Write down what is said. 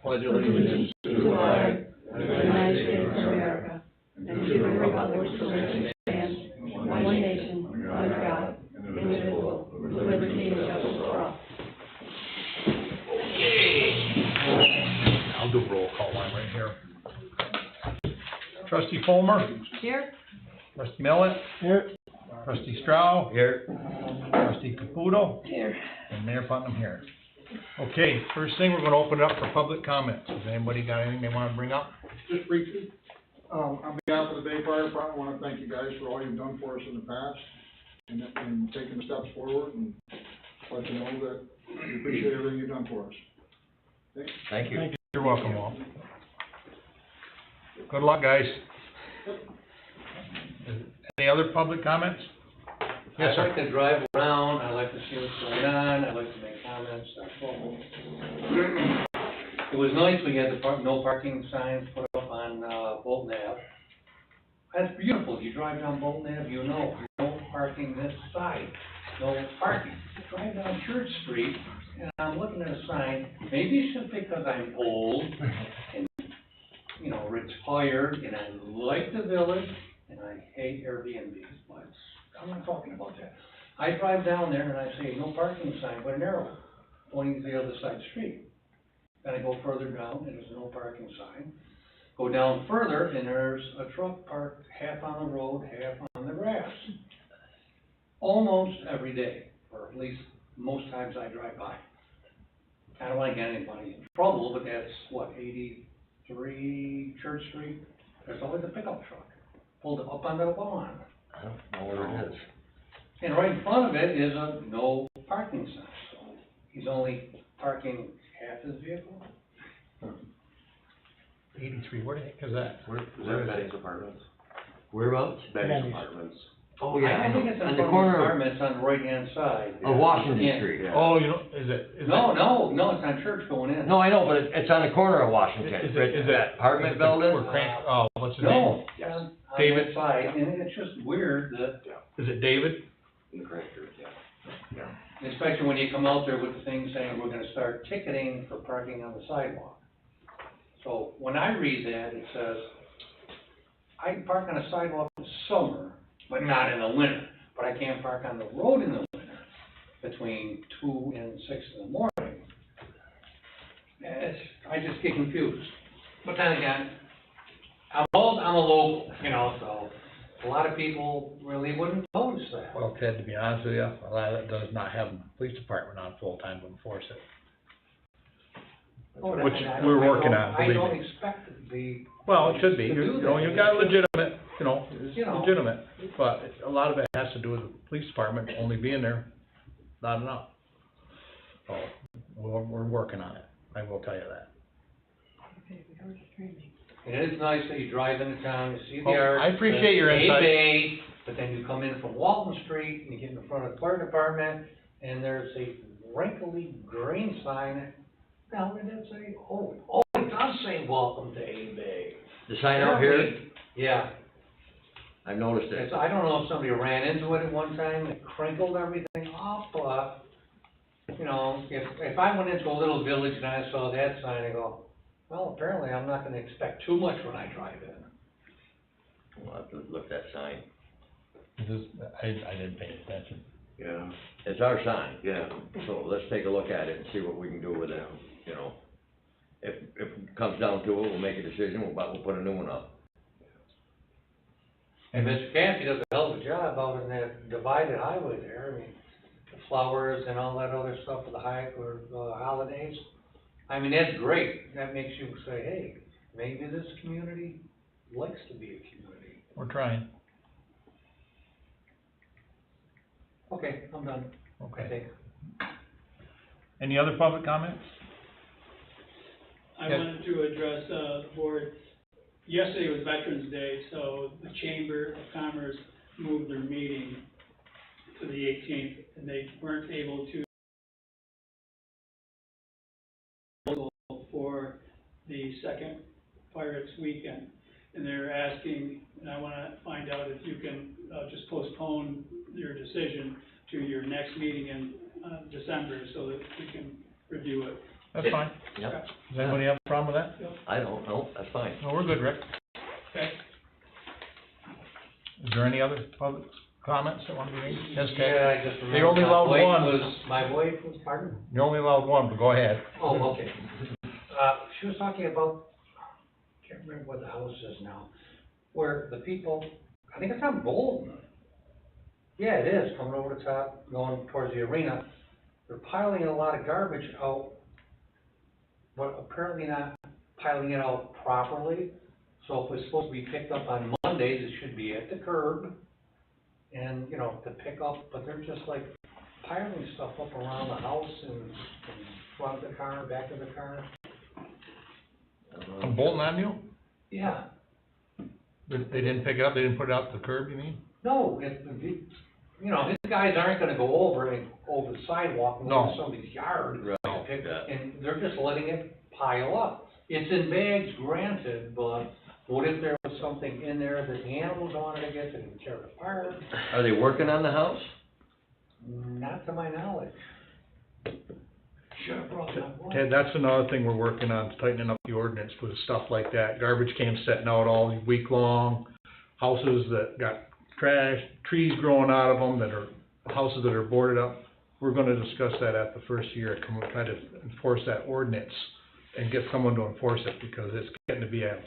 pledge allegiance to the flag of the United States of America and to the republic for which it stands, one nation, under God, indivisible, with liberty and justice for all. I'll do a roll call line right here. Trustee Fulmer? Here. Trustee Millet? Here. Trustee Strau? Here. Trustee Caputo? Here. And Mayor Putnam here. Okay, first thing, we're gonna open it up for public comments. Has anybody got anything they wanna bring up? Just briefly, on behalf of the Bay Fire Department, I want to thank you guys for all you've done for us in the past and taking the steps forward and let you know that we appreciate everything you've done for us. Okay? Thank you. You're welcome, Walt. Good luck, guys. Any other public comments? Yes, I sir. like to drive around, I like to see what's going on, I like to make comments, that's all. It was nice we had the no parking signs put up on, Bolton Ave. That's beautiful, you drive down Bolton Ave, you know, no parking this side, no parking. Drive down Church Street, and I'm looking at a sign, maybe it's just because I'm old, and, you know, retired, and I like the village, and I hate Airbnbs, but I'm not talking about that. I drive down there and I say, no parking sign, but an arrow pointing to the other side of the street. Then I go further down and there's no parking sign. Go down further and there's a truck parked half on the road, half on the grass. Almost every day, or at least most times I drive by. I don't want to get anybody in trouble, but that's what, 83 Church Street? There's always a pickup truck pulled up on the lawn. I don't know where it is. And right in front of it is a no parking sign, so he's only parking half his vehicle. 83, where the heck is that? Where Is that Betty's apartments? Whereabouts? Betty's apartments. Oh, yeah, I think it's on in the front of corner of apartments on the right-hand side. Washington Yeah. Street. Oh, you know, is it? No, it's on Church going in. No, I know, but it's on the corner of Washington. Is Right, it that apartment building? What's his No, name? yeah, on David? that side, and it's just weird that, Is it David? In the crackers, yeah. especially when you come out there with the thing saying we're gonna start ticketing for parking on the sidewalk. So when I read that, it says, I can park on a sidewalk in the summer, but not in the winter. But I can't park on the road in the winter between 2 and 6 in the morning. I just get confused. But then again, I'm old, I'm a local, you know, so a lot of people really wouldn't notice that. Well, Ted, to be honest with you, a lot of that does not have a police department on full-time to enforce it. Oh, Which I we're don't- working on, I believe don't me. expect it to be. Well, it should be, To do you know, that. you got legitimate, you know, it's You know. legitimate, but a lot of it has to do with the police department only being there, not enough. So, we're working on it, I will tell you that. And it is nice that you drive into town, you see the Well, art. I appreciate your the insight. Bay, but then you come in from Walton Street and you get in front of the fire department and there's a wrinkly green sign. Now, it does say, it does say welcome to A Bay. The sign out here, Yeah, I've noticed it. I don't know if somebody ran into it at one time, it crinkled everything off, but, you know, if I went into a little village and I saw that sign, I go, well, apparently I'm not gonna expect too much when I drive in. We'll have to look at that sign. I didn't pay attention. Yeah. It's our sign. Yeah. So let's take a look at it and see what we can do with it, you know. If it comes down to it, we'll make a decision, we'll put a new one up. And Mr. Campy does a hell of a job out in that divided highway there, I mean, the flowers and all that other stuff for the holidays. I mean, that's great, that makes you say, hey, maybe this community likes to be a community. We're trying. Okay, I'm done, I Okay. think. Any other public comments? I Yes. wanted to address, the board, yesterday was Veterans Day, so the Chamber of Commerce moved their meeting to the 18th, and they weren't able to for the second Pirates weekend. And they're asking, and I wanna find out if you can, just postpone your decision to your next meeting in, December, so that we can review it. That's fine. Yep, Does anybody have a problem with that? I don't know, that's fine. No, we're good, Rick. Okay. Is there any other public comments that want to be made? Yes, Ted? Yeah, I just remember. You're only allowed one. My wife was, pardon? You're only allowed one, but go ahead. Oh, okay. She was talking about, can't remember what the house is now, where the people, I think it's on Bolton. Yeah, it is, coming over the top, going towards the arena. They're piling a lot of garbage out, but apparently not piling it out properly. So if it's supposed to be picked up on Mondays, it should be at the curb and, you know, to pick up, but they're just like piling stuff up around the house and front of the car, back of the car. On Bolton Avenue? Yeah, They didn't pick it up, they didn't put it out to the curb, you mean? no, you know, these guys aren't gonna go over the sidewalk and No. over somebody's yard. Right, to pick- yeah. And they're just letting it pile up. It's in bags, granted, but what if there was something in there that the animals wanted to get, that would tear it apart? Are they working on the house? Not to my knowledge. Should've brought my wife. Ted, that's another thing we're working on, tightening up the ordinance with stuff like that. Garbage cans sitting out all week long, houses that got trash, trees growing out of them that are, houses that are boarded up. We're gonna discuss that at the first year, come and try to enforce that ordinance and get someone to enforce it, because it's getting to be a